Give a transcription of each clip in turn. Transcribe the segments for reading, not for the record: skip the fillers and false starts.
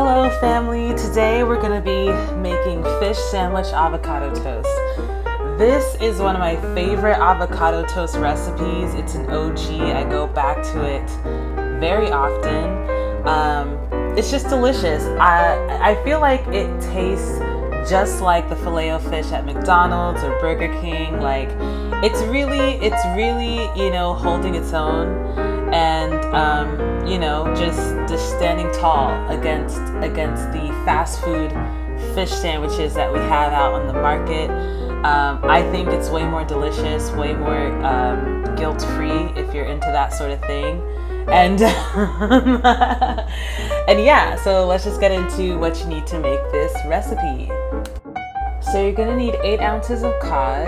Hello family, today we're going to be making fish sandwich avocado toast. This is one of my favorite avocado toast recipes. It's an OG, I go back to it very often. It's just delicious. I feel like it tastes just like the Filet-O-Fish at McDonald's or Burger King. Like it's really, holding its own. And just standing tall against the fast food fish sandwiches that we have out on the market. I think it's way more delicious, way more guilt-free if you're into that sort of thing. And and yeah, so let's just get into what you need to make this recipe. So you're gonna need 8 ounces of cod,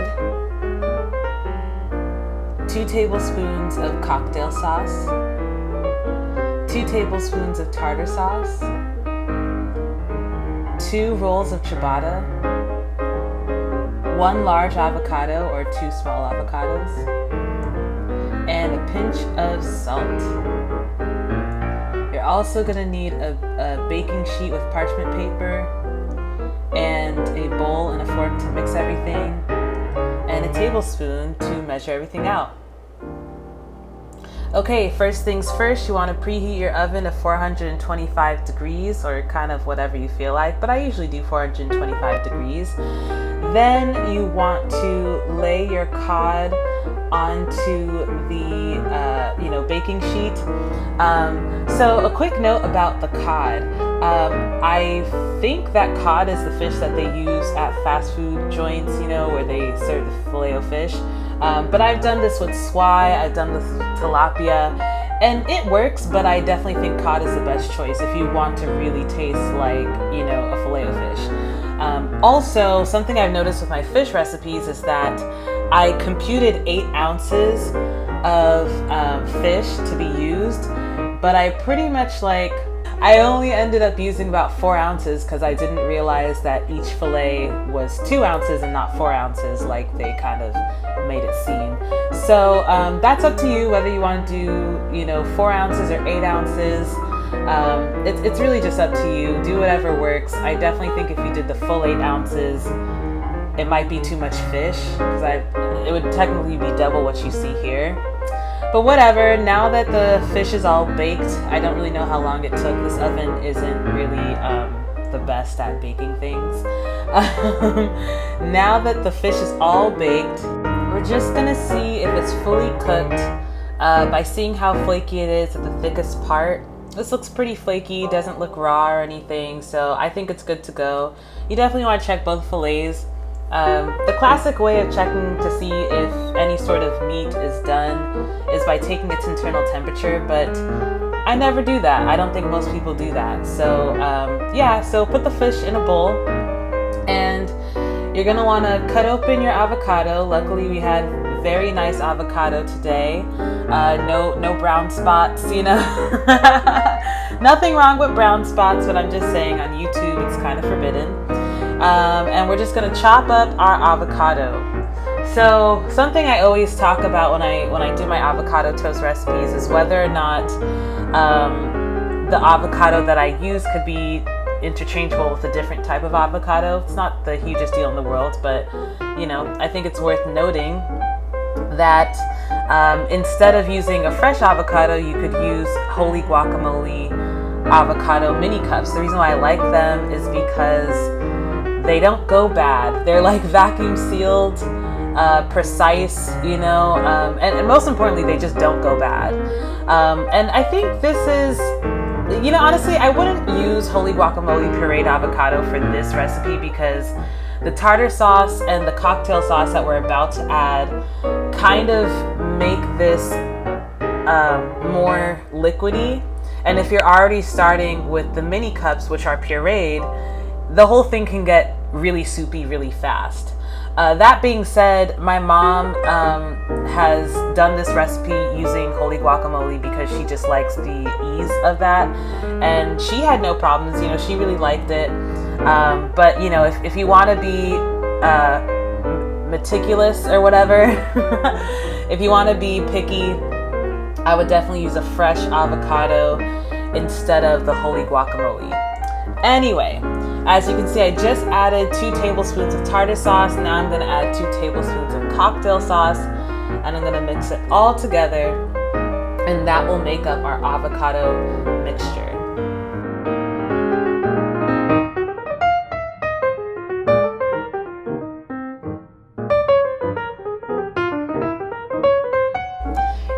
2 tablespoons of cocktail sauce, 2 tablespoons of tartar sauce, 2 rolls of ciabatta, 1 large avocado or 2 small avocados, and a pinch of salt. You're also going to need a baking sheet with parchment paper, and a bowl and a fork to mix everything, and a tablespoon to measure everything out. Okay, first things first, you want to preheat your oven to 425 degrees or kind of whatever you feel like, but I usually do 425 degrees. Then you want to lay your cod onto the baking sheet. So a quick note about the cod. I think that cod is the fish that they use at fast food joints, where they serve the Filet-O-Fish. But I've done this with swai, I've done this with tilapia, and it works, but I definitely think cod is the best choice if you want to really taste like, a Filet-O-Fish. Also, something I've noticed with my fish recipes is that I computed 8 ounces of fish to be used, but I pretty much I only ended up using about 4 ounces because I didn't realize that each fillet was 2 ounces and not 4 ounces like they kind of made it seem. So that's up to you whether you want to do 4 ounces or 8 ounces. It's really just up to you. Do whatever works. I definitely think if you did the full 8 ounces, it might be too much fish because it would technically be double what you see here. But whatever, now that the fish is all baked, I don't really know how long it took. This oven isn't really the best at baking things. Now that the fish is all baked, we're just gonna see if it's fully cooked by seeing how flaky it is at the thickest part. This looks pretty flaky, doesn't look raw or anything, so I think it's good to go. You definitely want to check both fillets. The classic way of checking to see if any sort of meat is done is by taking its internal temperature, but I never do that. I don't think most people do that. So so put the fish in a bowl, and you're gonna want to cut open your avocado. Luckily we had very nice avocado today. No brown spots, Nothing wrong with brown spots, but I'm just saying on YouTube it's kind of forbidden. And we're just gonna chop up our avocado. So something I always talk about when I do my avocado toast recipes is whether or not the avocado that I use could be interchangeable with a different type of avocado. It's not the hugest deal in the world, but I think it's worth noting that instead of using a fresh avocado, you could use Holy Guacamole avocado mini cups. The reason why I like them is because they don't go bad. They're like vacuum sealed, precise, and most importantly, they just don't go bad. And I think this is, honestly, I wouldn't use Holy Guacamole pureed avocado for this recipe because the tartar sauce and the cocktail sauce that we're about to add kind of make this more liquidy. And if you're already starting with the mini cups, which are pureed, the whole thing can get really soupy really fast. That being said, my mom has done this recipe using Holy Guacamole because she just likes the ease of that, and she had no problems. She really liked it. But if you want to be meticulous or whatever, if you want to be picky, I would definitely use a fresh avocado instead of the Holy Guacamole. Anyway, as you can see, I just added 2 tablespoons of tartar sauce. Now I'm gonna add 2 tablespoons of cocktail sauce, and I'm gonna mix it all together, and that will make up our avocado mixture.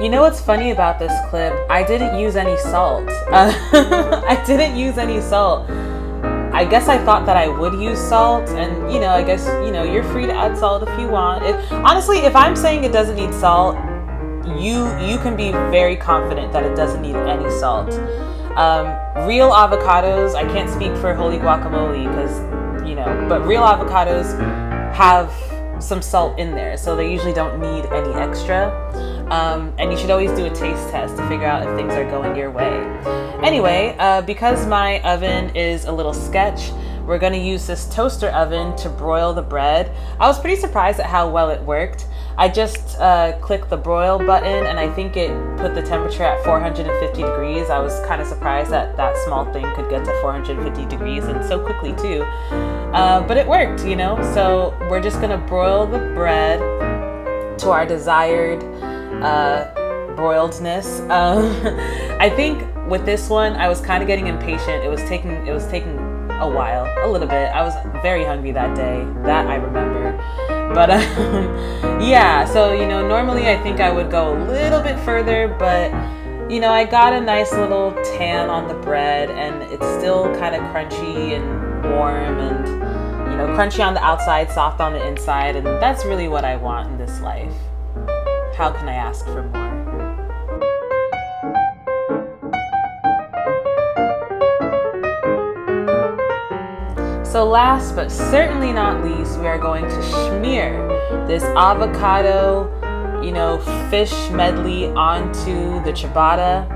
You know what's funny about this clip? I didn't use any salt. I didn't use any salt. I guess I thought that I would use salt, and I guess you're free to add salt if you want. Honestly, if I'm saying it doesn't need salt, you can be very confident that it doesn't need any salt. Real avocados, I can't speak for holy guacamole because but real avocados have some salt in there, so they usually don't need any extra. And you should always do a taste test to figure out if things are going your way. Anyway, because my oven is a little sketch, we're going to use this toaster oven to broil the bread. I was pretty surprised at how well it worked. I just clicked the broil button, and I think it put the temperature at 450 degrees. I was kind of surprised that that small thing could get to 450 degrees and so quickly too. But it worked, So we're just going to broil the bread to our desired broiledness. I think with this one, I was kind of getting impatient. It was taking a while, a little bit. I was very hungry that day, that I remember. But yeah, so normally I think I would go a little bit further, but I got a nice little tan on the bread, and it's still kind of crunchy and warm, and crunchy on the outside, soft on the inside, and that's really what I want in this life. How can I ask for more? So last but certainly not least, we are going to smear this avocado, fish medley onto the ciabatta.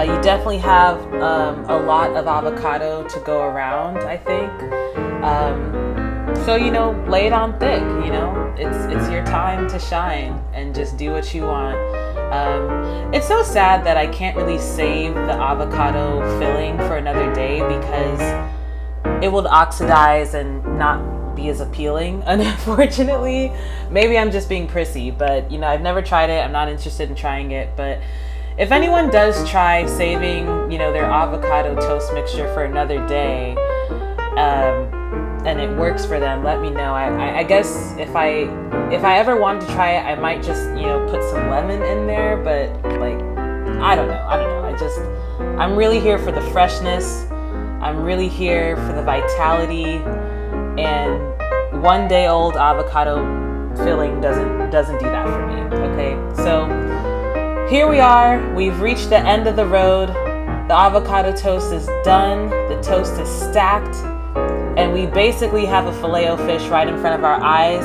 You definitely have a lot of avocado to go around, I think. So, lay it on thick, it's your time to shine and just do what you want. It's so sad that I can't really save the avocado filling for another day because it will oxidize and not be as appealing, unfortunately. Maybe I'm just being prissy, but I've never tried it. I'm not interested in trying it, but if anyone does try saving, their avocado toast mixture for another day, and it works for them, let me know. I guess if I ever wanted to try it, I might just put some lemon in there, but I don't know. I'm really here for the freshness. I'm really here for the vitality, and 1 day old avocado filling doesn't do that for me. Okay, so here we are. We've reached the end of the road. The avocado toast is done. The toast is stacked. And we basically have a filet-o-fish right in front of our eyes.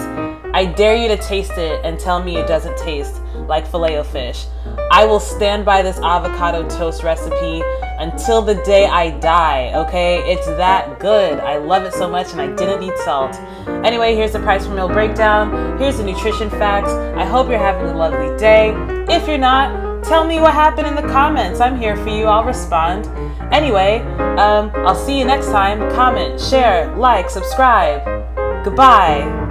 I dare you to taste it and tell me it doesn't taste like filet-o-fish. I will stand by this avocado toast recipe until the day I die, okay? It's that good. I love it so much, and I didn't need salt. Anyway, here's the price per meal breakdown. Here's the nutrition facts. I hope you're having a lovely day. If you're not, tell me what happened in the comments. I'm here for you. I'll respond. Anyway, I'll see you next time. Comment, share, like, subscribe. Goodbye.